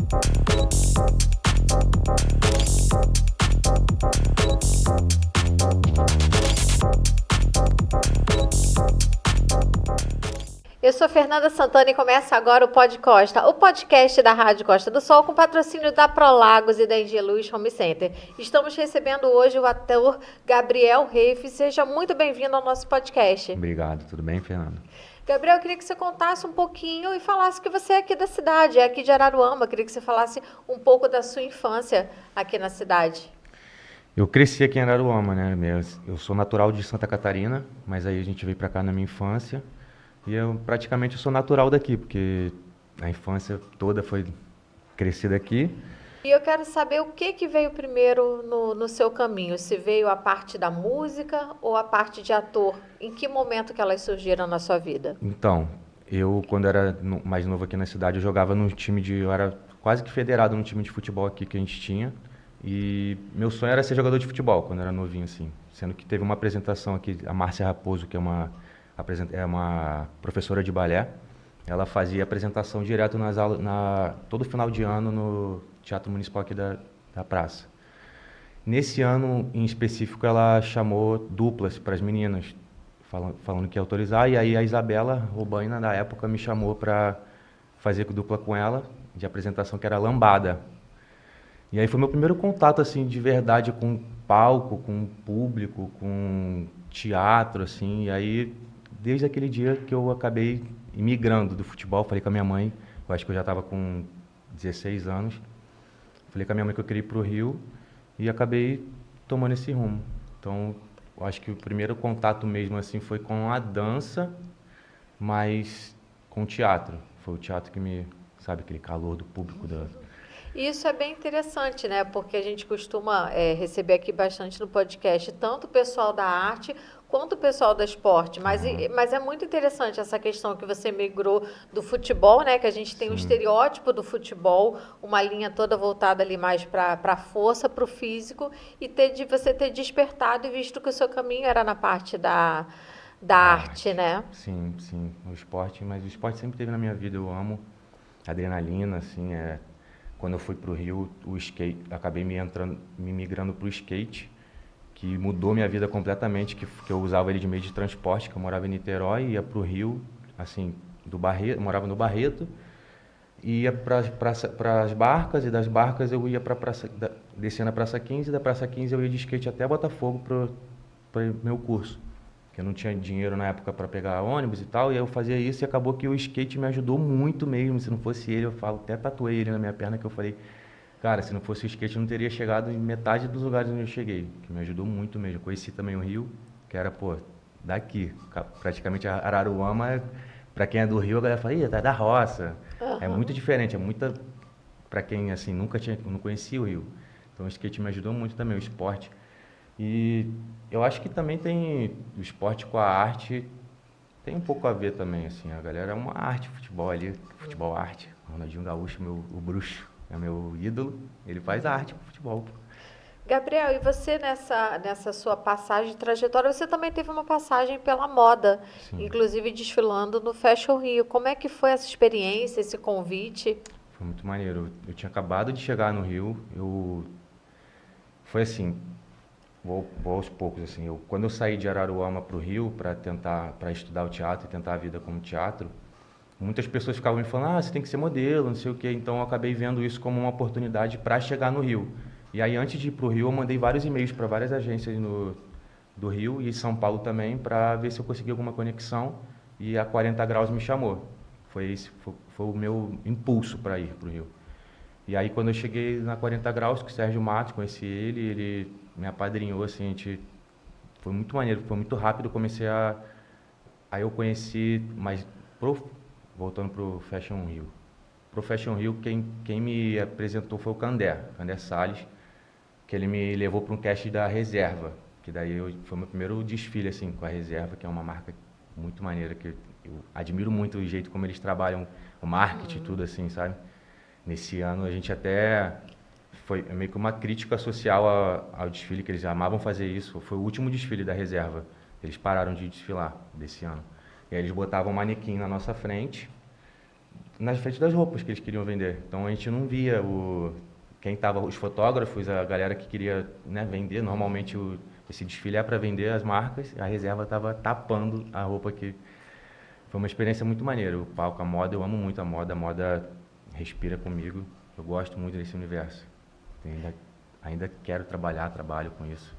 Eu sou Fernanda Santana e começa agora o Pod Costa, o podcast da Rádio Costa do Sol, com patrocínio da Prolagos e da Angelus Home Center. Estamos recebendo hoje o ator Gabriel Reife. Seja muito bem-vindo ao nosso podcast. Obrigado, tudo bem, Fernanda? Gabriel, eu queria que você contasse um pouquinho e falasse que você é aqui da cidade, é aqui de Araruama. Eu queria que você falasse um pouco da sua infância aqui na cidade. Eu cresci aqui em Araruama, né? Eu sou natural de Santa Catarina, mas aí a gente veio pra cá na minha infância. E eu praticamente sou natural daqui, porque a infância toda foi crescida aqui. E eu quero saber o que veio primeiro no seu caminho, se veio a parte da música ou a parte de ator. Em que momento que elas surgiram na sua vida? Então, eu quando era mais novo aqui na cidade, eu jogava no time eu era quase que federado no time de futebol aqui que a gente tinha. E meu sonho era ser jogador de futebol quando eu era novinho, assim. Sendo que teve uma apresentação aqui, a Márcia Raposo, que é uma professora de balé. Ela fazia apresentação direto nas aulas, todo final de ano no Teatro Municipal aqui da praça. Nesse ano, em específico, ela chamou duplas para as meninas, falando que ia autorizar. E aí a Isabela Robaina, na época, me chamou para fazer dupla com ela, de apresentação, que era Lambada. E aí foi meu primeiro contato, assim, de verdade com palco, com público, com teatro, assim. E aí, desde aquele dia que eu acabei migrando do futebol, falei com a minha mãe, eu acho que eu já estava com 16 anos, falei com a minha mãe que eu queria ir para o Rio e acabei tomando esse rumo. Então, eu acho que o primeiro contato mesmo, assim, foi com a dança, mas com o teatro. Foi o teatro que sabe, aquele calor do público E isso é bem interessante, né? Porque a gente costuma receber aqui bastante no podcast, tanto o pessoal da arte quanto o pessoal do esporte. Mas é muito interessante essa questão que você migrou do futebol, né? Que a gente tem um estereótipo do futebol, uma linha toda voltada ali mais para a força, para o físico, e você ter despertado e visto que o seu caminho era na parte da arte, né? Sim, sim. O esporte, mas o esporte sempre teve na minha vida. Eu amo adrenalina, assim, Quando eu fui para o Rio, o skate, acabei me migrando para o skate, que mudou minha vida completamente, que eu usava ele de meio de transporte, que eu morava em Niterói, ia para o Rio, assim, morava no Barreto, ia para as barcas, e das barcas eu ia descia na Praça 15, e da Praça 15 eu ia de skate até Botafogo para meu curso. Eu não tinha dinheiro na época para pegar ônibus e tal, e aí eu fazia isso e acabou que o skate me ajudou muito mesmo. Se não fosse ele, até tatuei ele na minha perna, que eu falei, cara, se não fosse o skate eu não teria chegado em metade dos lugares onde eu cheguei, que me ajudou muito mesmo. Conheci também o Rio, que era, daqui, praticamente Araruama, para quem é do Rio, a galera fala, tá da roça. É muito diferente, para quem, assim, não conhecia o Rio. Então o skate me ajudou muito também, o esporte. E eu acho que também tem o esporte com a arte, tem um pouco a ver também, assim, a galera é uma arte, futebol ali, futebol arte. O Ronaldinho Gaúcho, o bruxo, é meu ídolo, ele faz arte com futebol. Gabriel, e você nessa sua passagem, trajetória, você também teve uma passagem pela moda, Sim. inclusive desfilando no Fashion Rio. Como é que foi essa experiência, esse convite? Foi muito maneiro. Eu tinha acabado de chegar no Rio, foi assim, vou aos poucos, assim. Quando eu saí de Araruama para o Rio para estudar o teatro e tentar a vida como teatro, muitas pessoas ficavam me falando, você tem que ser modelo, não sei o quê. Então eu acabei vendo isso como uma oportunidade para chegar no Rio. E aí antes de ir para o Rio, eu mandei vários e-mails para várias agências do Rio e São Paulo também, para ver se eu conseguia alguma conexão. E a 40 Graus me chamou. Foi o meu impulso para ir para o Rio. E aí quando eu cheguei na 40 Graus, com o Sérgio Matos, conheci ele me apadrinhou, assim, foi muito maneiro, foi muito rápido, aí eu conheci, voltando pro Fashion Rio. Pro Fashion Rio, quem me apresentou foi o Candé Salles, que ele me levou para um cast da Reserva, que daí foi o meu primeiro desfile, assim, com a Reserva, que é uma marca muito maneira, que eu admiro muito o jeito como eles trabalham o marketing e tudo, assim, sabe? Nesse ano a gente até foi meio que uma crítica social ao desfile, que eles amavam fazer isso. Foi o último desfile da Reserva. Eles pararam de desfilar desse ano. E aí eles botavam um manequim na nossa frente, nas frente das roupas que eles queriam vender. Então a gente não via quem estava, os fotógrafos, a galera que queria, né, vender. Normalmente esse desfile é para vender as marcas, a reserva estava tapando a roupa que foi uma experiência muito maneira. O palco, a moda, eu amo muito a moda respira comigo. Eu gosto muito desse universo. Ainda quero trabalho com isso.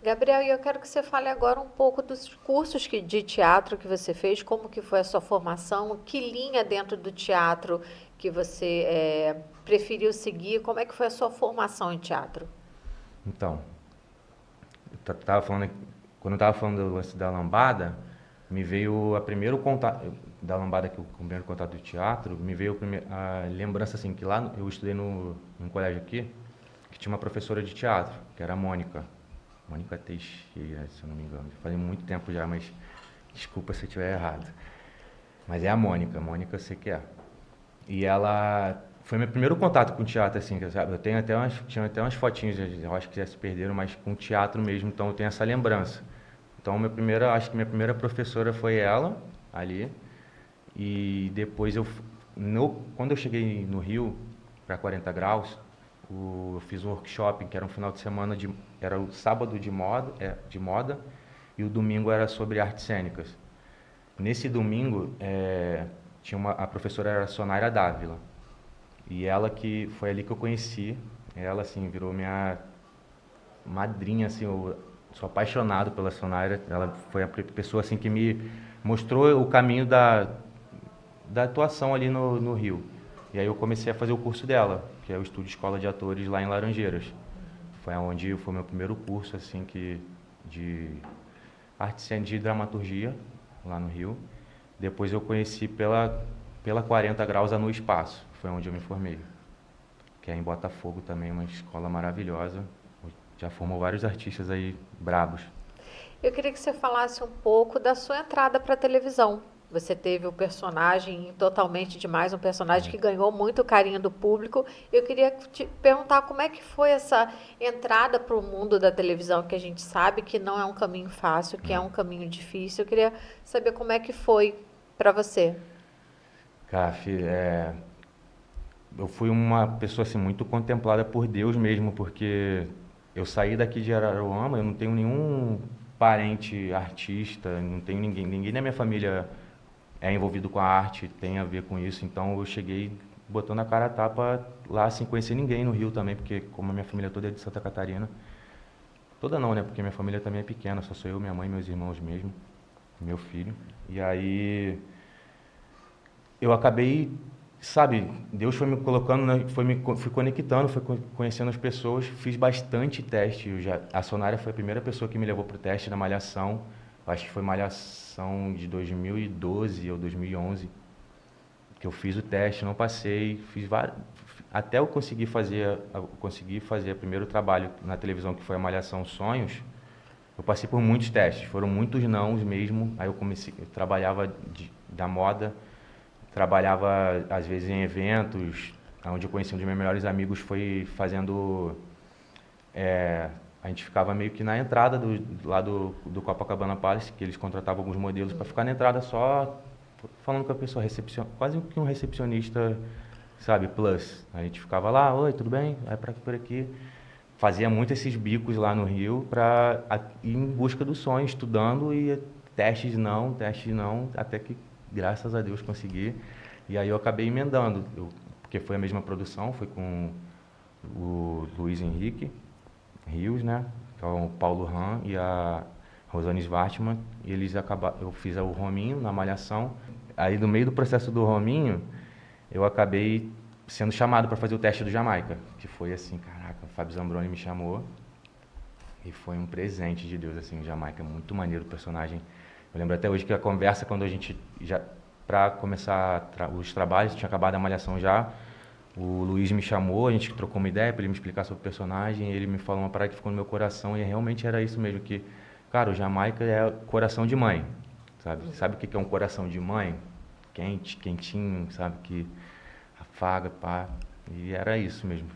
Gabriel, e eu quero que você fale agora um pouco dos cursos de teatro que você fez, como que foi a sua formação, que linha dentro do teatro que você preferiu seguir, como é que foi a sua formação em teatro? Então, tava falando, quando eu estava falando do lance da lambada, me veio a primeiro contato da lambada, que o primeiro contato do teatro, me veio a lembrança assim que lá eu estudei num colégio aqui, que tinha uma professora de teatro, que era a Mônica Teixeira, se eu não me engano. Faz muito tempo já, mas desculpa se eu estiver errado. Mas é a Mônica eu sei que é. E ela foi meu primeiro contato com teatro, assim, sabe? Tinha até umas fotinhas, eu acho que já se perderam, mas com teatro mesmo, então eu tenho essa lembrança. Então acho que minha primeira professora foi ela, ali. E depois quando eu cheguei no Rio, para 40 graus, eu fiz um workshop, que era um final de semana, era o sábado de moda, e o domingo era sobre artes cênicas. Nesse domingo, a professora era a Sonaira Dávila, e ela que foi ali que eu conheci, ela assim, virou minha madrinha, assim, eu sou apaixonado pela Sonaira, ela foi a pessoa assim que me mostrou o caminho da atuação ali no Rio. E aí eu comecei a fazer o curso dela, que é o Estúdio Escola de Atores lá em Laranjeiras. Foi o meu primeiro curso assim de arte cênica, de dramaturgia lá no Rio. Depois eu conheci pela 40 graus a No Espaço, foi onde eu me formei. Que é em Botafogo também, uma escola maravilhosa. Já formou vários artistas aí brabos. Eu queria que você falasse um pouco da sua entrada para a televisão. Você teve o personagem Totalmente Demais, um personagem que ganhou muito carinho do público. Eu queria te perguntar como é que foi essa entrada para o mundo da televisão, que a gente sabe que não é um caminho fácil, que é um caminho difícil. Eu queria saber como é que foi para você. Caf, eu fui uma pessoa assim muito contemplada por Deus mesmo, porque eu saí daqui de Araruama, eu não tenho nenhum parente artista, não tenho ninguém na minha família é envolvido com a arte, tem a ver com isso, então eu cheguei botando a cara a tapa lá sem conhecer ninguém no Rio também, porque como a minha família toda é de Santa Catarina, toda não, né, porque minha família também é pequena, só sou eu, minha mãe e meus irmãos mesmo, meu filho, e aí eu acabei, sabe, Deus foi me colocando, fui conectando, conhecendo as pessoas, fiz bastante teste. A Sonária foi a primeira pessoa que me levou para o teste da Malhação. Acho que foi Malhação de 2012 ou 2011 que eu fiz o teste, não passei, fiz vários, até eu conseguir fazer o primeiro trabalho na televisão, que foi a Malhação Sonhos. Eu passei por muitos testes, foram muitos nãos mesmo. Aí eu trabalhava da moda. Trabalhava, às vezes, em eventos, onde eu conheci um dos meus melhores amigos, foi fazendo... a gente ficava meio que na entrada lá do Copacabana Palace, que eles contratavam alguns modelos para ficar na entrada só falando com a pessoa, quase que um recepcionista, sabe, plus. A gente ficava lá, oi, tudo bem? Vai por aqui. Fazia muito esses bicos lá no Rio para ir em busca do sonho, estudando e testes não, até que graças a Deus consegui. E aí eu acabei emendando, porque foi a mesma produção, foi com o Luiz Henrique Rios, né? Que é o Paulo Ram e a Rosane Svartman. E eu fiz o Rominho na Malhação. Aí no meio do processo do Rominho, eu acabei sendo chamado para fazer o teste do Jamaica. Que foi assim, caraca, o Fábio Zambroni me chamou. E foi um presente de Deus, assim, o Jamaica. Muito maneiro o personagem. Eu lembro até hoje que a conversa, quando a gente para começar os trabalhos, tinha acabado a Malhação já, o Luiz me chamou, a gente trocou uma ideia para ele me explicar sobre o personagem, e ele me falou uma parada que ficou no meu coração, e realmente era isso mesmo, que, cara, o Jamaica é coração de mãe, sabe? Sabe o que é um coração de mãe? Quente, quentinho, sabe? Que afaga, pá, e era isso mesmo.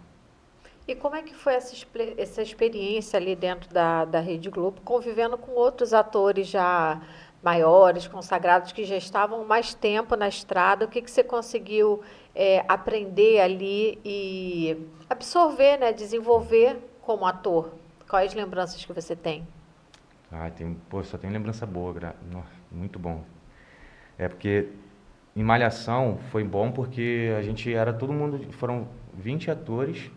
E como é que foi essa experiência ali dentro da Rede Globo, convivendo com outros atores já maiores, consagrados, que já estavam mais tempo na estrada, o que que você conseguiu aprender ali e absorver, né, desenvolver como ator? Quais lembranças que você tem? Pô, só tem lembrança boa, nossa, muito bom. É porque em Malhação foi bom porque a gente era todo mundo, foram 20 atores,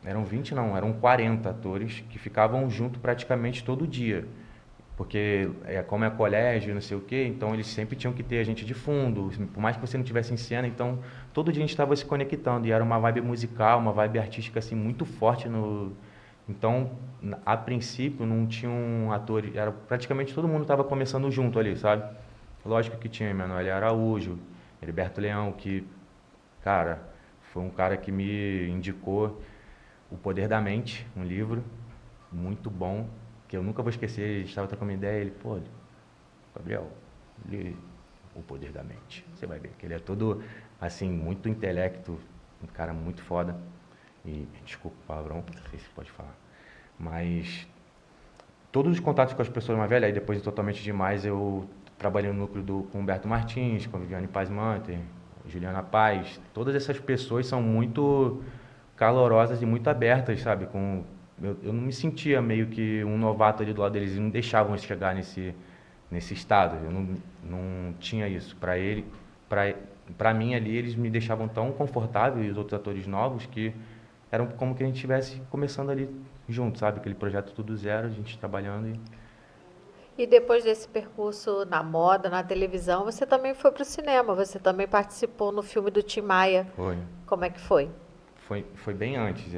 eram 20 não, eram 40 atores que ficavam junto praticamente todo dia. Porque como é colégio, não sei o quê, então eles sempre tinham que ter a gente de fundo, por mais que você não tivesse em cena, então todo dia a gente estava se conectando e era uma vibe musical, uma vibe artística assim muito forte no. Então, a princípio não tinham atores, era praticamente todo mundo estava começando junto ali, sabe? Lógico que tinha Emanuele Araújo, Heriberto Leão, que, cara, foi um cara que me indicou O Poder da Mente, um livro muito bom, que eu nunca vou esquecer. Ele estava trocando uma ideia, ele, pô, Gabriel, lê O Poder da Mente. Você vai ver que ele é todo, assim, muito intelecto, um cara muito foda. E, desculpa o palavrão, não sei se pode falar. Mas todos os contatos com as pessoas mais velhas, aí depois de Totalmente Demais, eu trabalhei no núcleo com Humberto Martins, com a Viviane Paz-Manter, Juliana Paz. Todas essas pessoas são muito calorosas e muito abertas, sabe? Eu não me sentia meio que um novato ali do lado deles, e não deixavam eu chegar nesse estado. Eu não tinha isso. Para mim ali, eles me deixavam tão confortável, e os outros atores novos, que eram como que a gente estivesse começando ali junto, sabe? Aquele projeto tudo zero, a gente trabalhando e E depois desse percurso na moda, na televisão, você também foi para o cinema, você também participou no filme do Tim Maia. foi. Como é que foi? Foi bem antes,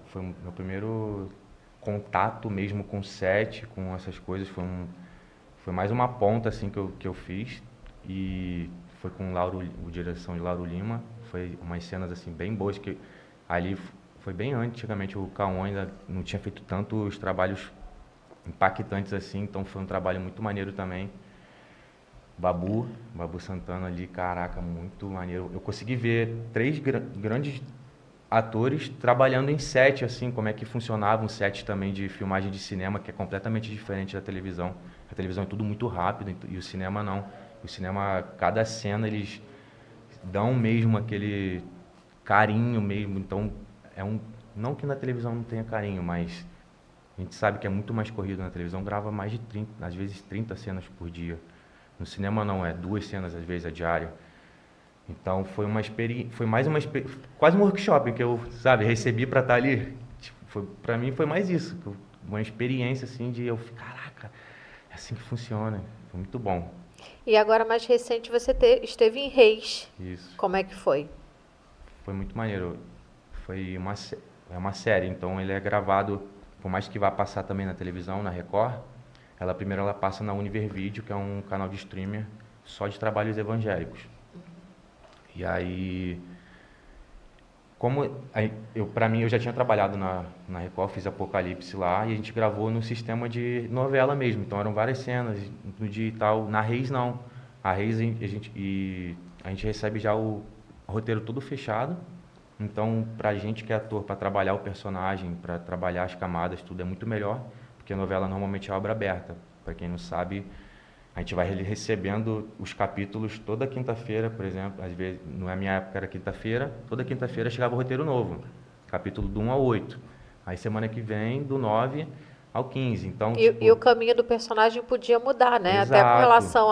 foi o meu primeiro contato mesmo com set, com essas coisas, foi mais uma ponta assim que eu fiz, e foi com o direção de Lauro Lima, foi umas cenas assim bem boas, que ali foi bem antigamente, o Cauã ainda não tinha feito tantos trabalhos impactantes assim, então foi um trabalho muito maneiro também. Babu Santana ali, caraca, muito maneiro. Eu consegui ver três grandes atores trabalhando em set, assim, como é que funcionava um set também de filmagem de cinema, que é completamente diferente da televisão. A televisão é tudo muito rápido e o cinema não. O cinema, cada cena eles dão mesmo aquele carinho mesmo. Então, não que na televisão não tenha carinho, mas a gente sabe que é muito mais corrido na televisão, grava mais de 30, às vezes 30 cenas por dia. No cinema não, é 2 cenas às vezes a diário. Então foi uma experiência, foi mais uma quase um workshop que eu, sabe, recebi para estar ali. Tipo, para mim foi mais isso, uma experiência assim de caraca, é assim que funciona. Foi muito bom. E agora, mais recente, você esteve em Reis. Isso. Como é que foi? Foi muito maneiro. É uma série, então ele é gravado, por mais que vá passar também na televisão, na Record, primeiro ela passa na Univer Vídeo, que é um canal de streamer só de trabalhos evangélicos. E aí, para mim, eu já tinha trabalhado na Record, fiz Apocalipse lá, e a gente gravou no sistema de novela mesmo. Então eram várias cenas no dia e tal. Na Reis não. A Reis a gente recebe já o roteiro todo fechado. Então, pra gente que é ator, para trabalhar o personagem, para trabalhar as camadas, tudo é muito melhor, porque a novela normalmente é obra aberta. Para quem não sabe, a gente vai recebendo os capítulos toda quinta-feira, por exemplo. Às vezes, na minha época era quinta-feira, toda quinta-feira chegava o roteiro novo, capítulo do 1 ao 8. Aí semana que vem, do 9 ao 15. Então, E o caminho do personagem podia mudar, né? Até com exato, relação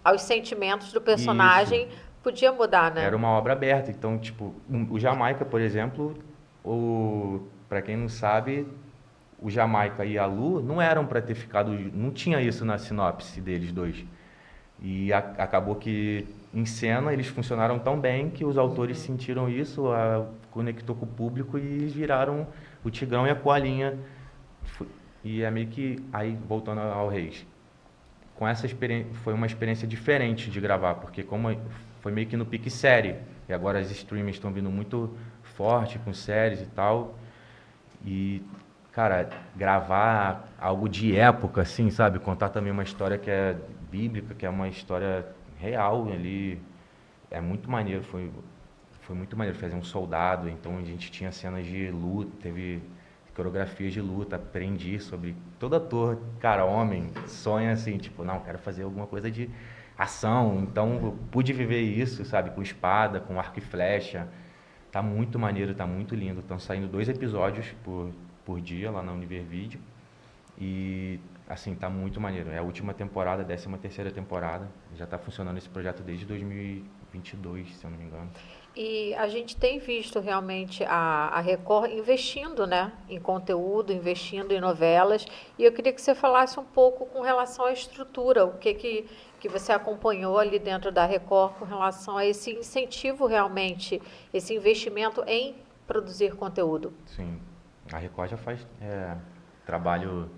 aos sentimentos do isso. personagem, podia mudar, né? Era uma obra aberta. Então, tipo, o Jamaica, por exemplo, para quem não sabe, o Jamaica e a Lu não eram para ter ficado, não tinha isso na sinopse deles dois. E acabou que em cena eles funcionaram tão bem que os autores sentiram isso, conectou com o público e eles viraram o Tigrão e a Coalinha. E é meio que, aí voltando ao Reis, com essa experiência, foi uma experiência diferente de gravar, porque como foi meio que no pique série, e agora as streamers estão vindo muito forte com séries e tal, e, cara, gravar algo de época, assim, sabe? Contar também uma história que é bíblica, que é uma história real ali, é muito maneiro, foi muito maneiro fazer um soldado, então a gente tinha cenas de luta, coreografias de luta, aprendi sobre... Todo ator, cara, homem, sonha assim, tipo, não, quero fazer alguma coisa de ação. Então, eu pude viver isso, sabe? Com espada, com arco e flecha. Tá muito maneiro, tá muito lindo. Estão saindo 2 episódios por dia lá na Univervídeo. E, assim, tá muito maneiro. É a última temporada, a 13ª temporada. Já tá funcionando esse projeto desde 2022, se eu não me engano. E a gente tem visto realmente a Record investindo, né, em conteúdo, investindo em novelas. E eu queria que você falasse um pouco com relação à estrutura, o que você acompanhou ali dentro da Record com relação a esse incentivo realmente, esse investimento em produzir conteúdo. Sim, a Record já faz trabalho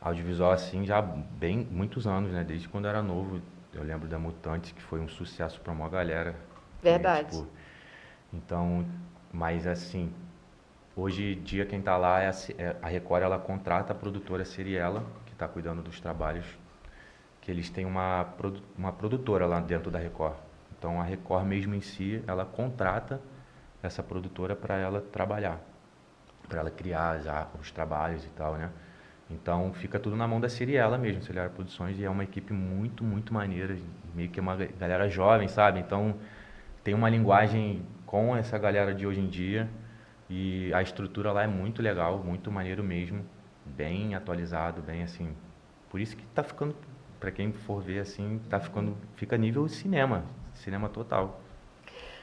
audiovisual assim já bem muitos anos, né? Desde quando eu era novo. Eu lembro da Mutantes, que foi um sucesso pra uma galera. Verdade. Tipo, então, mas assim, hoje em dia quem tá lá a Record, ela contrata a produtora Seriela, que tá cuidando dos trabalhos, que eles têm uma produtora lá dentro da Record. Então a Record mesmo em si, ela contrata essa produtora para ela trabalhar, para ela criar já os trabalhos e tal, né? Então fica tudo na mão da Seriela mesmo, Seriela Produções, e é uma equipe muito, muito maneira, meio que uma galera jovem, sabe? Então tem uma linguagem com essa galera de hoje em dia e a estrutura lá é muito legal, muito maneiro mesmo, bem atualizado, bem assim. Por isso que tá ficando, para quem for ver assim, fica nível cinema, cinema total.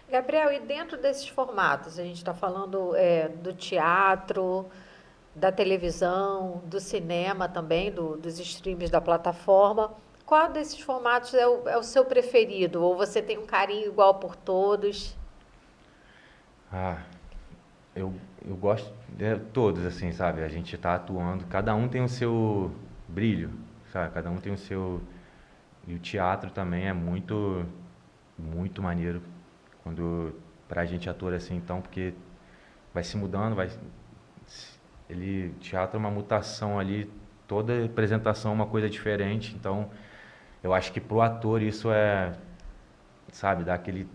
Gabriel, e dentro desses formatos, a gente está falando do teatro, da televisão, do cinema também, dos streams da plataforma. Qual desses formatos é o seu preferido? Ou você tem um carinho igual por todos? Ah, eu gosto de todos, assim, sabe? A gente tá atuando, cada um tem o seu brilho, sabe? Cada um tem o seu. E o teatro também é muito, muito maneiro quando pra gente ator assim, então, porque vai se mudando, teatro é uma mutação ali, toda apresentação é uma coisa diferente, então eu acho que pro ator isso sabe, dá aquele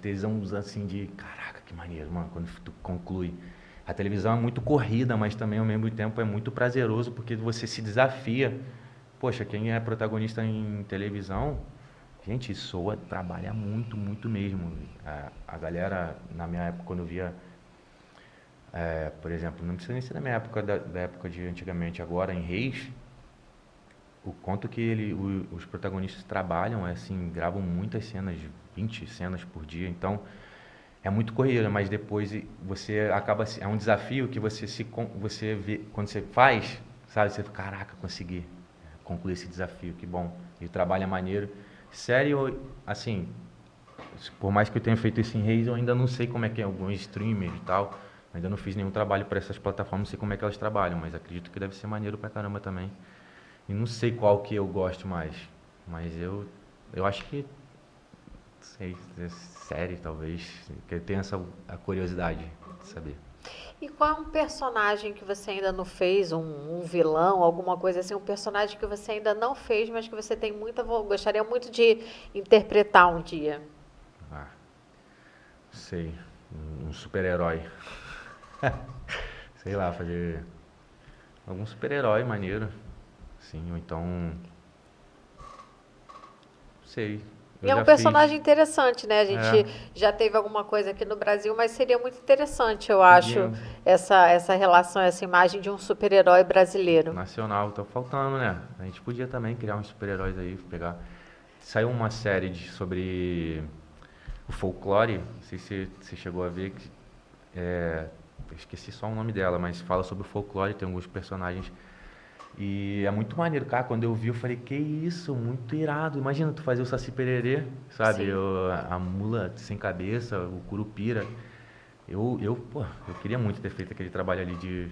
tesão assim de, caraca, que maneiro, mano, quando tu conclui. A televisão é muito corrida, mas também ao mesmo tempo é muito prazeroso porque você se desafia. Poxa, quem é protagonista em televisão, gente, soa, trabalha muito, muito mesmo. A galera, na minha época, quando eu via, por exemplo, não precisa nem ser da minha época, da época de antigamente, agora em Reis, o quanto que os protagonistas trabalham, assim, gravam muitas cenas, 20 cenas por dia, então é muito corrido, mas depois você acaba, é um desafio que você vê, quando você faz, sabe, você fica, caraca, consegui concluir esse desafio, que bom, e o trabalho é maneiro. Sério, assim, por mais que eu tenha feito isso em Reis, eu ainda não sei como é que é alguns streamers e tal, ainda não fiz nenhum trabalho para essas plataformas, não sei como é que elas trabalham, mas acredito que deve ser maneiro pra caramba também. E não sei qual que eu gosto mais, mas eu acho que, sei, série talvez, que eu tenho a curiosidade de saber. E qual é um personagem que você ainda não fez, um vilão, alguma coisa assim, um personagem que você ainda não fez, mas que você tem gostaria muito de interpretar um dia? Ah, sei, um super-herói. Sei lá, fazer algum super-herói maneiro, sim, ou então, sei, E eu é um já fiz, personagem interessante, né? A gente é, já teve alguma coisa aqui no Brasil, mas seria muito interessante, eu acho, podia, essa relação, essa imagem de um super-herói brasileiro. nacional, tá faltando, né? A gente podia também criar uns super-heróis aí, pegar. Saiu uma série sobre o folclore, não sei se você chegou a ver, eu esqueci só o nome dela, mas fala sobre o folclore, tem alguns personagens. E é muito maneiro, cara. Quando eu vi, eu falei, que isso, muito irado. Imagina tu fazer o Saci Pererê, sabe? Sim. A mula sem cabeça, o Curupira. Pô, eu queria muito ter feito aquele trabalho ali de.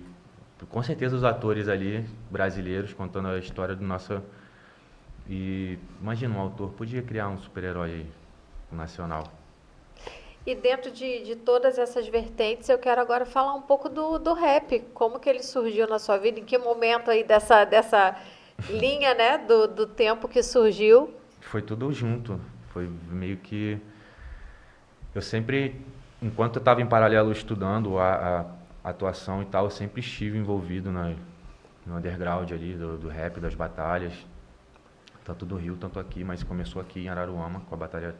Com certeza os atores ali, brasileiros, contando a história do nosso. E imagina, um autor podia criar um super-herói aí, nacional. E dentro de todas essas vertentes, eu quero agora falar um pouco do rap. Como que ele surgiu na sua vida? Em que momento aí dessa linha, né, do tempo que surgiu? Foi tudo junto. Foi meio que. Eu sempre, enquanto eu estava em paralelo estudando atuação e tal, eu sempre estive envolvido no underground ali, do rap, das batalhas, tanto do Rio, tanto aqui, mas começou aqui em Araruama, com a batalha,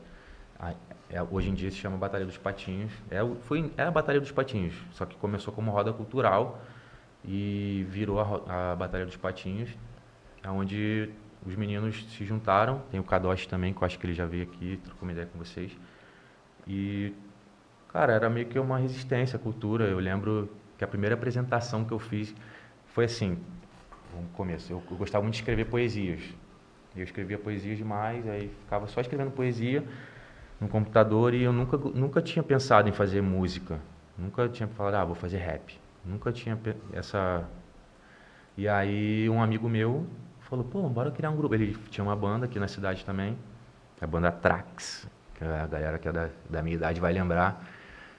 hoje em dia se chama Batalha dos Patinhos, é a Batalha dos Patinhos, só que começou como roda cultural e virou a Batalha dos Patinhos, onde os meninos se juntaram, tem o Kadosh também, que eu acho que ele já veio aqui, trocou uma ideia com vocês, e, cara, era meio que uma resistência à cultura. Eu lembro que a primeira apresentação que eu fiz foi assim, no começo, eu gostava muito de escrever poesias. Eu escrevia poesias demais, aí ficava só escrevendo poesia no computador e eu nunca tinha pensado em fazer música. Nunca tinha falado, vou fazer rap. Nunca tinha essa... E aí um amigo meu falou, pô, bora criar um grupo. Ele tinha uma banda aqui na cidade também, a banda Trax, que a galera que é da minha idade vai lembrar.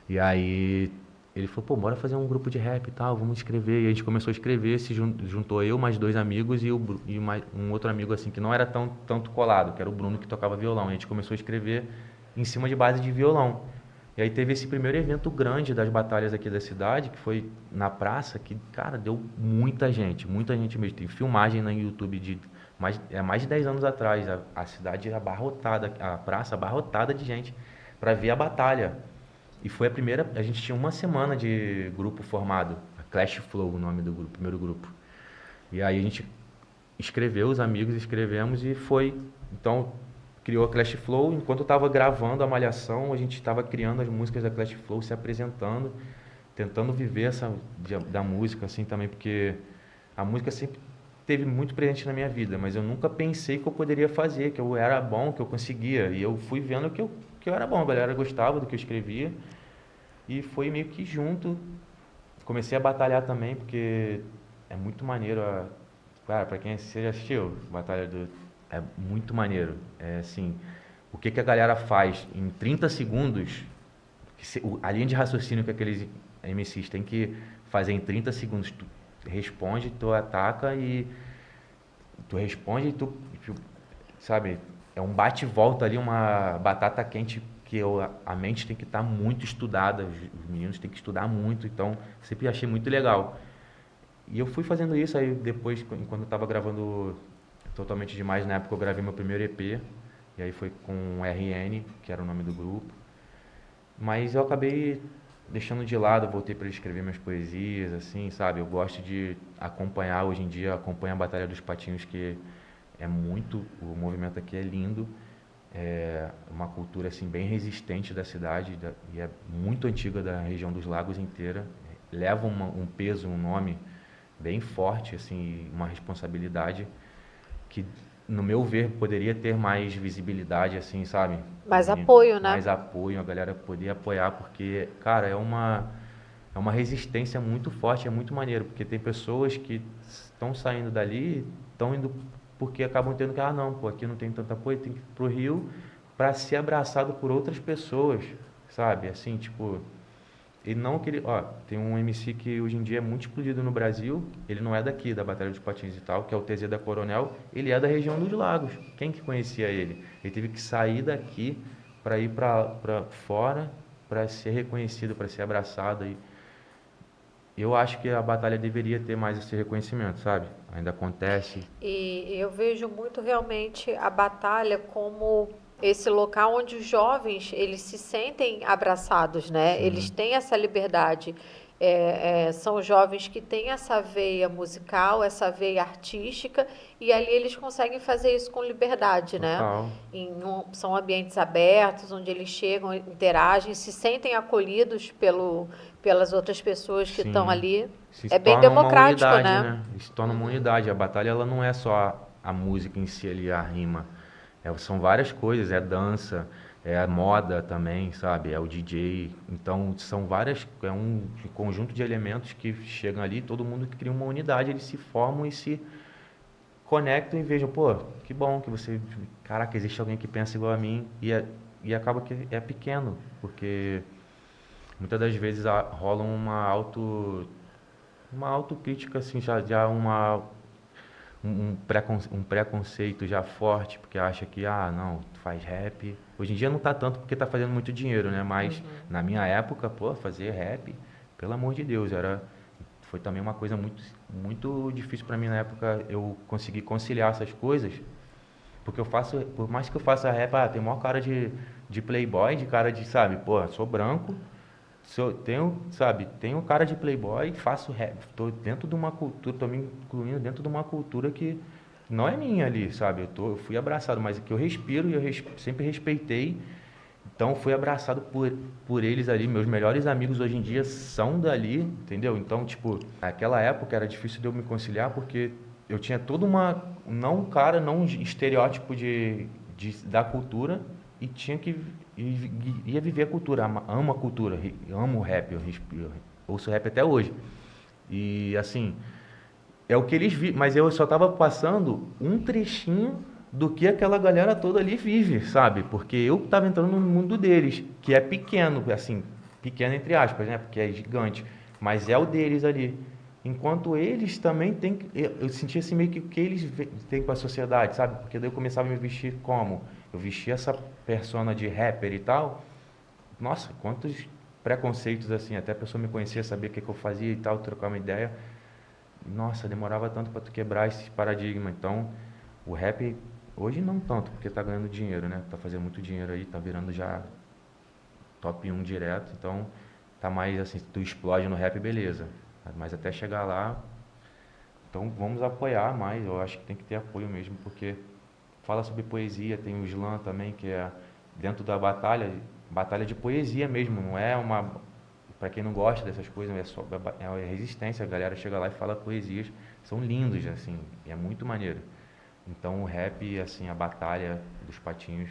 E aí ele falou, pô, bora fazer um grupo de rap e tal, vamos escrever. E a gente começou a escrever, se juntou eu, mais 2 amigos e um outro amigo assim, que não era tanto colado, que era o Bruno, que tocava violão. E a gente começou a escrever em cima de base de violão. E aí teve esse primeiro evento grande das batalhas aqui da cidade, que foi na praça, que, cara, deu muita gente mesmo. Tem filmagem no YouTube de mais de 10 anos atrás, a cidade abarrotada, a praça abarrotada de gente para ver a batalha. E foi a gente tinha uma semana de grupo formado, a Clash Flow, o nome do grupo, primeiro grupo. E aí a gente escreveu, os amigos escrevemos e foi, então criou a Clash Flow. Enquanto eu estava gravando a Malhação, a gente estava criando as músicas da Clash Flow, se apresentando, tentando viver da música assim também, porque a música sempre teve muito presente na minha vida, mas eu nunca pensei que eu poderia fazer, que eu era bom, que eu conseguia. E eu fui vendo que eu era bom, a galera gostava do que eu escrevia. E foi meio que junto. Comecei a batalhar também, porque é muito maneiro. Cara, pra quem você já assistiu, Batalha do... É muito maneiro. É assim, o que a galera faz em 30 segundos, a linha de raciocínio que aqueles MCs têm que fazer em 30 segundos, tu responde, tu ataca e tu responde e sabe, é um bate e volta ali, uma batata quente que a mente tem que estar muito estudada, os meninos têm que estudar muito, então sempre achei muito legal. E eu fui fazendo isso, aí depois, quando eu estava gravando Totalmente Demais, na época eu gravei meu primeiro EP, e aí foi com o RN, que era o nome do grupo. Mas eu acabei deixando de lado, voltei para escrever minhas poesias, assim, sabe? Eu gosto de acompanhar, hoje em dia, acompanho a Batalha dos Patinhos, que é muito, o movimento aqui é lindo, é uma cultura assim bem resistente da cidade e é muito antiga, da região dos lagos inteira, leva um peso, um nome bem forte, assim, uma responsabilidade que, no meu ver, poderia ter mais visibilidade, assim, sabe? Mais apoio, né? Mais apoio, a galera poder apoiar, porque, cara, é uma resistência muito forte, é muito maneiro, porque tem pessoas que estão saindo dali, estão indo porque acabam tendo que, não, pô, aqui não tem tanto apoio, tem que ir pro Rio para ser abraçado por outras pessoas, sabe? Assim, tipo, e não que ele, tem um MC que hoje em dia é muito explodido no Brasil, ele não é daqui, da Batalha dos Patins e tal, que é o TZ da Coronel, ele é da região dos Lagos. Quem que conhecia ele? Ele teve que sair daqui para ir para fora, para ser reconhecido, para ser abraçado. E eu acho que a batalha deveria ter mais esse reconhecimento, sabe? Ainda acontece. E eu vejo muito realmente a batalha como esse local onde os jovens eles se sentem abraçados, né? Eles Sim, têm essa liberdade. São jovens que têm essa veia musical, essa veia artística, e ali eles conseguem fazer isso com liberdade, né? total. São ambientes abertos, onde eles chegam, interagem, se sentem acolhidos pelas outras pessoas que estão Sim. ali. Se É bem torna uma democrático, unidade, né? né? Se torna uma unidade. A batalha, ela não é só a música em si ali, a rima. São várias coisas, é dança, é a moda também, sabe? É o DJ. Então, são várias, é um conjunto de elementos que chegam ali, todo mundo que cria uma unidade, eles se formam e se conectam e vejam, pô, que bom que você, caraca, existe alguém que pensa igual a mim e acaba que é pequeno, porque muitas das vezes rola uma autocrítica assim, já um preconceito já forte, porque acha que, não, tu faz rap. Hoje em dia não tá tanto porque tá fazendo muito dinheiro, né? Mas na minha época, pô, fazer rap pelo amor de Deus, foi também uma coisa muito difícil para mim na época eu conseguir conciliar essas coisas, porque por mais que eu faça rap, tem maior cara de playboy, de cara de, sabe, pô, sou branco, tenho cara de playboy, faço rap, tô dentro de uma cultura, tô me incluindo dentro de uma cultura que não é minha ali, sabe? Eu fui abraçado, mas que eu respiro e sempre respeitei. Então fui abraçado por eles ali, meus melhores amigos hoje em dia são dali, entendeu? Então, tipo, naquela época era difícil de eu me conciliar porque eu tinha toda não um estereótipo da cultura e tinha que ia viver a cultura, amo a cultura, amo o rap, eu ouço rap até hoje. E assim, é o que eles vivem, mas eu só tava passando um trechinho do que aquela galera toda ali vive, sabe? Porque eu tava entrando no mundo deles, que é pequeno, assim, pequeno entre aspas, né? Porque é gigante, mas é o deles ali. Enquanto eles também têm, eu sentia assim meio que o que eles têm com a sociedade, sabe? Porque daí eu começava a me vestir como? Eu vestia essa persona de rapper e tal. Nossa, quantos preconceitos assim, até a pessoa me conhecia, sabia o que eu fazia e tal, trocar uma ideia. Nossa, demorava tanto para tu quebrar esse paradigma. Então, o rap hoje não tanto, porque tá ganhando dinheiro, né? Tá fazendo muito dinheiro aí, tá virando já top 1 direto. Então, tá mais assim, tu explode no rap, beleza. Mas até chegar lá, então vamos apoiar mais. Eu acho que tem que ter apoio mesmo, porque fala sobre poesia, tem o slam também, que é dentro da batalha de poesia mesmo, não é uma. Para quem não gosta dessas coisas, é resistência. A galera chega lá e fala poesias, são lindos, assim, e é muito maneiro. Então o rap, assim, a batalha dos patinhos,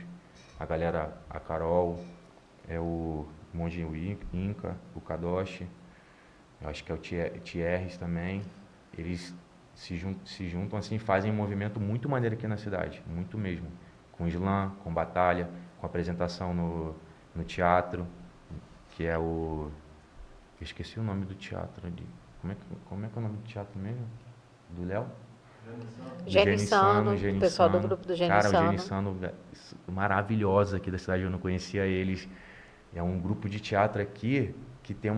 a galera, a Carol, é o Monge Inca, o Kadoshi, eu acho que é o Thierry também, eles se juntam assim, fazem um movimento muito maneiro aqui na cidade, muito mesmo. Com slam, com batalha, com apresentação no teatro, que é o... Eu esqueci o nome do teatro ali. Como é que é o nome do teatro mesmo? Do Léo? Do Genissano, o pessoal do Genissano. grupo do Cara, o Genissano. Genissano, maravilhosa aqui da cidade, eu não conhecia eles. É um grupo de teatro aqui que tem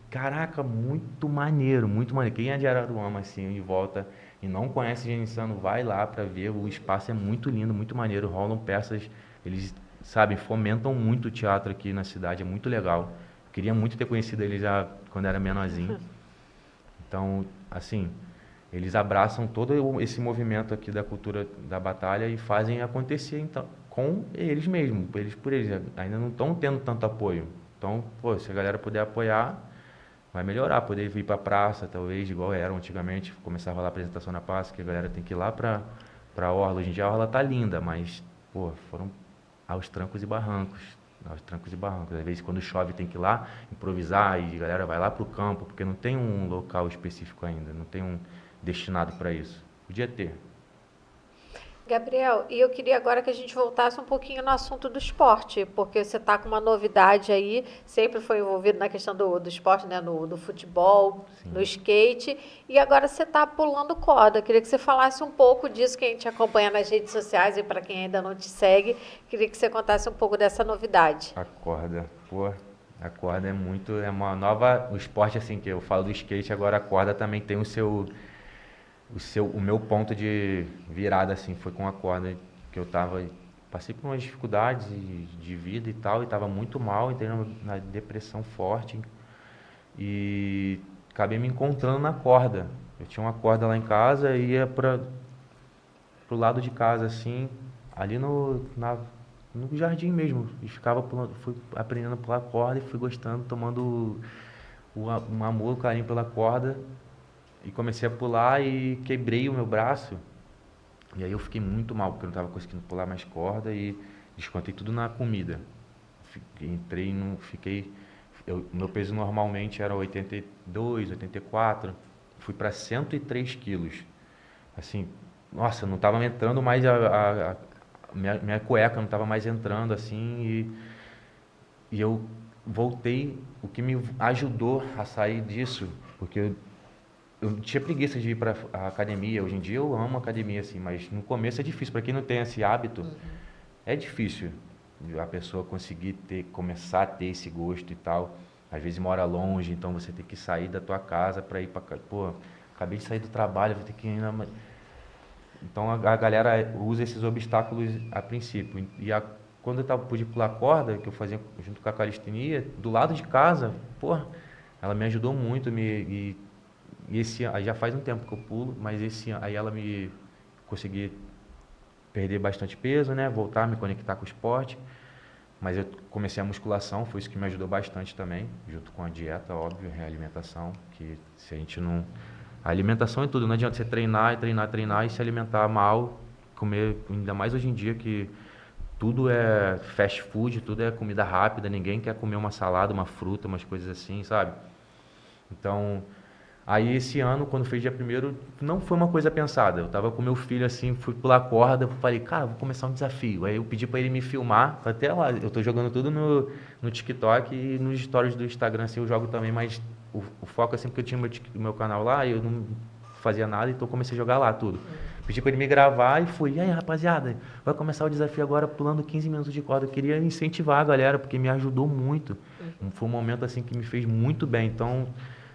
caraca, muito maneiro, muito maneiro. Quem é de Araruama, assim, e volta e não conhece Genissano, vai lá pra ver. O espaço é muito lindo, muito maneiro. Rolam peças, eles, sabe, fomentam muito o teatro aqui na cidade, é muito legal. Queria muito ter conhecido eles já quando era menorzinho. Então, assim, eles abraçam todo esse movimento aqui da cultura da batalha e fazem acontecer então, com eles mesmos, eles por eles. Ainda não estão tendo tanto apoio. Então, pô, se a galera puder apoiar, vai melhorar. Poder vir para a praça, talvez, igual era antigamente, começava lá a apresentação na praça, que a galera tem que ir lá para a Orla. Hoje em dia a Orla tá linda, mas, pô, foram aos trancos e barrancos. Aos trancos e barrancos. Às vezes, quando chove, tem que ir lá improvisar e a galera vai lá para o campo, porque não tem um local específico ainda, não tem um destinado para isso. Podia ter. Gabriel, e eu queria agora que a gente voltasse um pouquinho no assunto do esporte, porque você está com uma novidade aí, sempre foi envolvido na questão do esporte, né, do futebol, no Sim. skate, e agora você está pulando corda. Queria que você falasse um pouco disso, quem te acompanha nas redes sociais e para quem ainda não te segue, queria que você contasse um pouco dessa novidade. A corda, pô, a corda é uma nova, o esporte assim que eu falo do skate, agora a corda também tem o meu ponto de virada assim, foi com a corda que eu passei por umas dificuldades de vida e tal, e estava muito mal, entrei na depressão forte e acabei me encontrando na corda. Eu tinha uma corda lá em casa e ia pro lado de casa assim, ali no jardim mesmo, e ficava pulando, fui aprendendo a pular corda e fui gostando, tomando um amor, um carinho pela corda. E comecei a pular e quebrei o meu braço. E aí eu fiquei muito mal, porque eu não estava conseguindo pular mais corda e descontei tudo na comida. Entrei, não fiquei. Meu peso normalmente era 82, 84. Fui para 103 quilos. Assim, nossa, não estava entrando mais minha cueca não estava mais entrando assim. E eu voltei. O que me ajudou a sair disso, porque eu tinha preguiça de ir para a academia. Hoje em dia eu amo academia, assim, mas no começo é difícil. Para quem não tem esse hábito, é difícil a pessoa conseguir começar a ter esse gosto e tal. às vezes mora longe, então você tem que sair da tua casa para ir para casa. Pô, acabei de sair do trabalho, vou ter que ir ainda mais. Então a galera usa esses obstáculos a princípio. Quando eu pude pular corda, que eu fazia junto com a calistenia, do lado de casa, pô, ela me ajudou muito. E esse aí já faz um tempo que eu pulo, mas aí ela me consegui perder bastante peso, né? Voltar, me conectar com o esporte. Mas eu comecei a musculação, foi isso que me ajudou bastante também, junto com a dieta, óbvio, a alimentação, que se a gente não... A alimentação é tudo, não adianta você treinar, treinar, treinar e se alimentar mal, comer, ainda mais hoje em dia que tudo é fast food, tudo é comida rápida, ninguém quer comer uma salada, uma fruta, umas coisas assim, sabe? Então, aí esse ano, quando fez dia primeiro, não foi uma coisa pensada. Eu tava com meu filho assim, fui pular corda, falei, cara, vou começar um desafio. Aí eu pedi pra ele me filmar, até lá, eu tô jogando tudo no TikTok e nos stories do Instagram, assim, eu jogo também, mas o foco assim, porque eu tinha o meu canal lá, eu não fazia nada, então eu comecei a jogar lá tudo. Pedi pra ele me gravar e fui, e aí rapaziada, vai começar o desafio agora pulando 15 minutos de corda. Eu queria incentivar a galera, porque me ajudou muito. Foi um momento assim que me fez muito bem, então...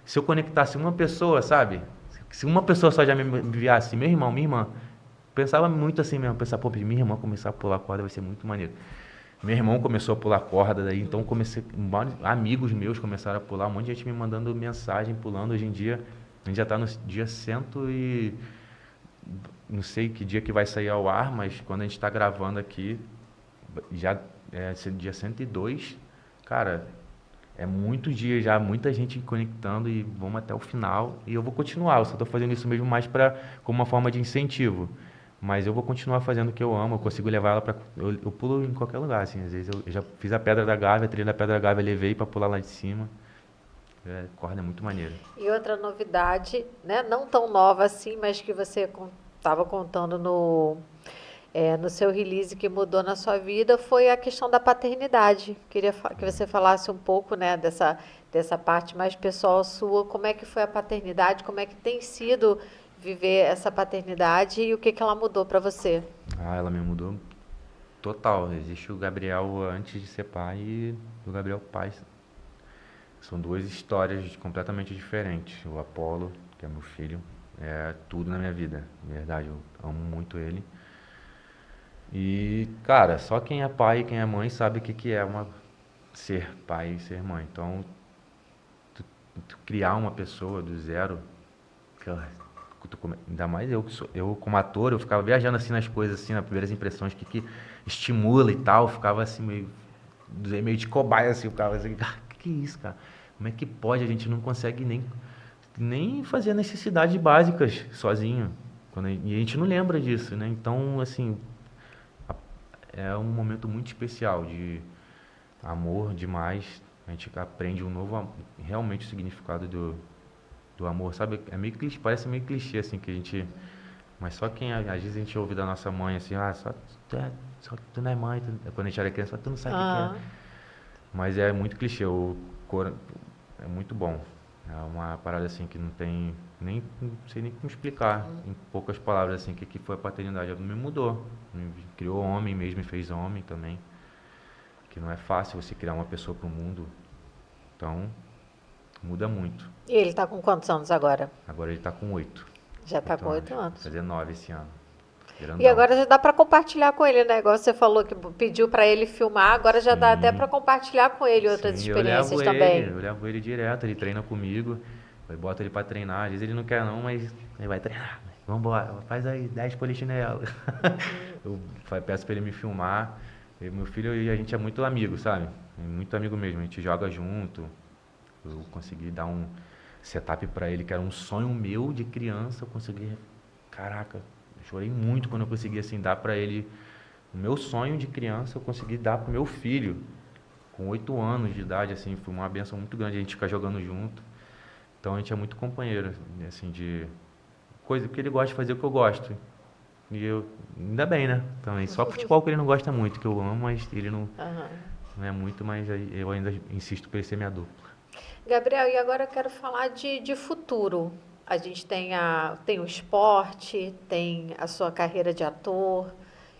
Se eu conectasse uma pessoa, sabe? Se uma pessoa só já me enviasse, meu irmão, minha irmã, pensava muito assim mesmo, pensava, pô, minha irmã começar a pular corda vai ser muito maneiro. Meu irmão começou a pular corda, daí então comecei, amigos meus começaram a pular, um monte de gente me mandando mensagem, pulando. Hoje em dia, a gente já está no dia 100 e... Não sei que dia que vai sair ao ar, mas quando a gente está gravando aqui, já é dia 102, cara... É muitos dias já, muita gente conectando e vamos até o final. E eu vou continuar, eu só estou fazendo isso mesmo mais como uma forma de incentivo. Mas eu vou continuar fazendo o que eu amo, eu consigo levar ela para... Eu pulo em qualquer lugar, assim. Às vezes eu já fiz a Pedra da Gávea, a trilha da Pedra da Gávea, levei para pular lá de cima. Corda é muito maneiro. E outra novidade, né, não tão nova assim, mas que você estava contando no seu release que mudou na sua vida foi a questão da paternidade. Queria que você falasse um pouco, né, dessa parte mais pessoal sua, como é que foi a paternidade, como é que tem sido viver essa paternidade e o que ela mudou para você. Ah, ela me mudou total. Existe o Gabriel antes de ser pai e o Gabriel pai. São duas histórias completamente diferentes. O Apolo, que é meu filho, é tudo na minha vida. Na verdade, eu amo muito ele. E, cara, só quem é pai e quem é mãe sabe o que é ser pai e ser mãe. Então, tu criar uma pessoa do zero, ainda mais eu como ator, eu ficava viajando assim nas coisas, assim, nas primeiras impressões, que estimula e tal, ficava assim meio de cobaia, assim, eu ficava assim, que é isso, cara? Como é que pode? A gente não consegue nem fazer necessidades básicas sozinho. E a gente não lembra disso, né? Então, assim, é um momento muito especial de amor demais. A gente aprende realmente o significado do amor, sabe? É meio clichê, parece meio clichê, assim, que a gente... Mas só quem, às vezes a gente ouve da nossa mãe, assim, só tu não é mãe, quando a gente era criança, tu não sabe o que é. Mas é muito clichê, é muito bom. É uma parada, assim, que não tem não sei nem como explicar, em poucas palavras, assim, o que foi a paternidade. Me mudou, me criou homem mesmo, me fez homem também. Que não é fácil você criar uma pessoa para o mundo, então muda muito. E ele está com quantos anos agora? Agora ele está com 8. Já está com 8 anos. Vai fazer 9 esse ano. Grandão. E agora já dá para compartilhar com ele, né? Igual você falou que pediu para ele filmar, agora já dá até para compartilhar com ele outras experiências também. Eu levo ele direto, ele treina comigo, eu boto ele para treinar. Às vezes ele não quer não, mas ele vai treinar. Vambora, faz aí 10 polichinelo. Eu peço para ele me filmar. Meu filho e a gente é muito amigo, sabe? Muito amigo mesmo, a gente joga junto. Eu consegui dar um setup para ele, que era um sonho meu de criança. Eu consegui, caraca, eu chorei muito quando eu consegui assim dar para ele o meu sonho de criança. Eu consegui dar pro meu filho com 8 anos de idade, assim, foi uma benção muito grande a gente ficar jogando junto. Então a gente é muito companheiro, assim, de coisa que ele gosta de fazer o que eu gosto. E eu, ainda bem, né? Também, só futebol que ele não gosta muito, que eu amo, mas ele não é muito, mas eu ainda insisto para ele ser minha dupla. Gabriel, e agora eu quero falar de futuro. A gente tem o esporte, tem a sua carreira de ator.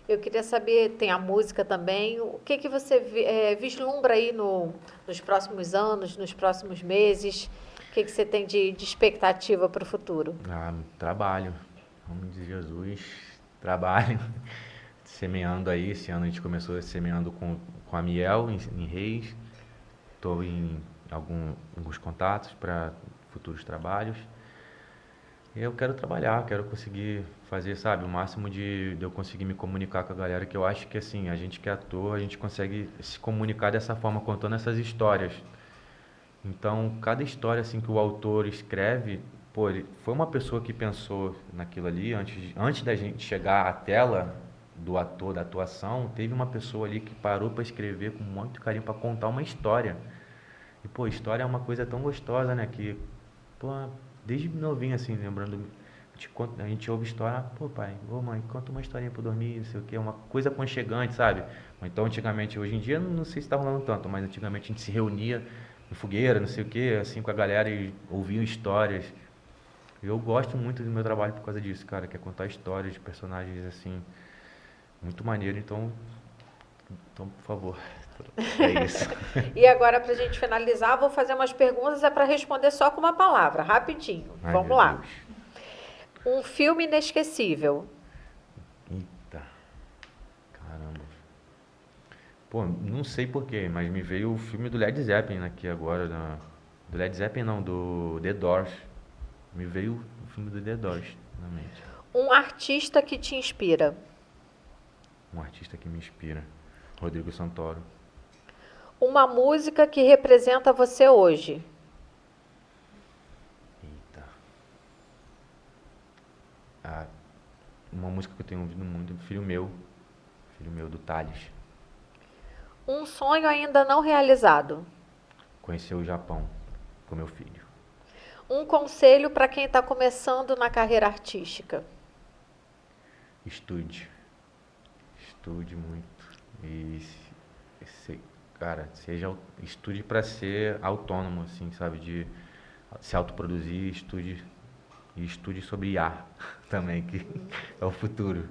Eu queria saber, tem a música também, o que que você vislumbra aí nos próximos anos, nos próximos meses? O que que você tem de expectativa para o futuro? Trabalho, em nome de Jesus, trabalho, semeando aí. Esse ano a gente começou semeando com a Miel em Reis. Estou em alguns contatos para futuros trabalhos. Eu quero trabalhar, quero conseguir fazer, sabe, o máximo de eu conseguir me comunicar com a galera, que eu acho que assim, a gente que é ator, a gente consegue se comunicar dessa forma, contando essas histórias. Então, cada história assim que o autor escreve, pô, ele foi uma pessoa que pensou naquilo ali antes da gente chegar à tela do ator, da atuação, teve uma pessoa ali que parou para escrever com muito carinho para contar uma história. E pô, história é uma coisa tão gostosa, né, que pô, desde novinho assim, lembrando, a gente ouve história, pô pai, ô mãe, conta uma historinha pra eu dormir, não sei o que, uma coisa aconchegante, sabe? Ou então antigamente, hoje em dia não sei se tá rolando tanto, mas antigamente a gente se reunia em fogueira, não sei o que, assim com a galera e ouvia histórias. Eu gosto muito do meu trabalho por causa disso, cara, que é contar histórias de personagens assim, muito maneiro, então por favor, é isso. E agora, para a gente finalizar, vou fazer umas perguntas, é para responder só com uma palavra, rapidinho. Ai, Vamos meu lá. Deus. Um filme inesquecível. Eita, caramba. Pô, não sei porquê, mas me veio o filme do Led Zeppelin aqui agora. Do Led Zeppelin não, do The Doors. Me veio o filme do The Doors na mente. Um artista que te inspira. Um artista que me inspira. Rodrigo Santoro. Uma música que representa você hoje. Eita. Uma música que eu tenho ouvido muito, Filho Meu, do Thales. Um sonho ainda não realizado. Conhecer o Japão com meu filho. Um conselho para quem está começando na carreira artística. Estude. Estude muito. E, cara, estude para ser autônomo, assim, sabe? De se autoproduzir, estude sobre IA também, que é o futuro.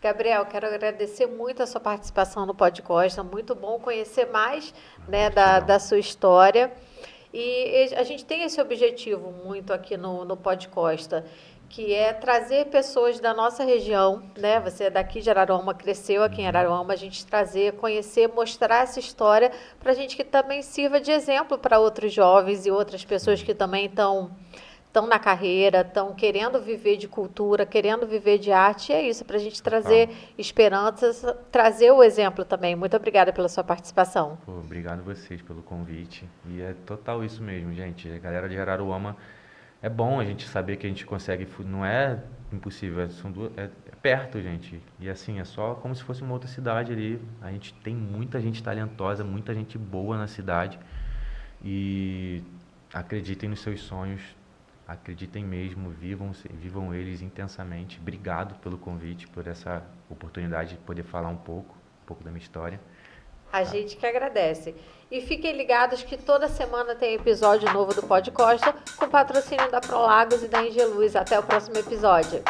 Gabriel, quero agradecer muito a sua participação no podcast. É muito bom conhecer mais, né, da sua história. E a gente tem esse objetivo muito aqui no Podcosta, que é trazer pessoas da nossa região, né? Você é daqui de Araruama, cresceu aqui em Araruama, a gente trazer, conhecer, mostrar essa história para a gente que também sirva de exemplo para outros jovens e outras pessoas que também estão na carreira, estão querendo viver de cultura, querendo viver de arte. E é isso, para a gente trazer esperanças, trazer o exemplo também. Muito obrigada pela sua participação. Pô, obrigado vocês pelo convite. E é total isso mesmo, gente. A galera de Araruama, é bom a gente saber que a gente consegue, não é impossível, é perto, gente. E assim, é só como se fosse uma outra cidade ali. A gente tem muita gente talentosa, muita gente boa na cidade. E acreditem nos seus sonhos, acreditem mesmo, vivam eles intensamente. Obrigado pelo convite, por essa oportunidade de poder falar um pouco da minha história. A gente que agradece. E fiquem ligados que toda semana tem episódio novo do Podcosta, com patrocínio da Prolagos e da Angeluz. Até o próximo episódio.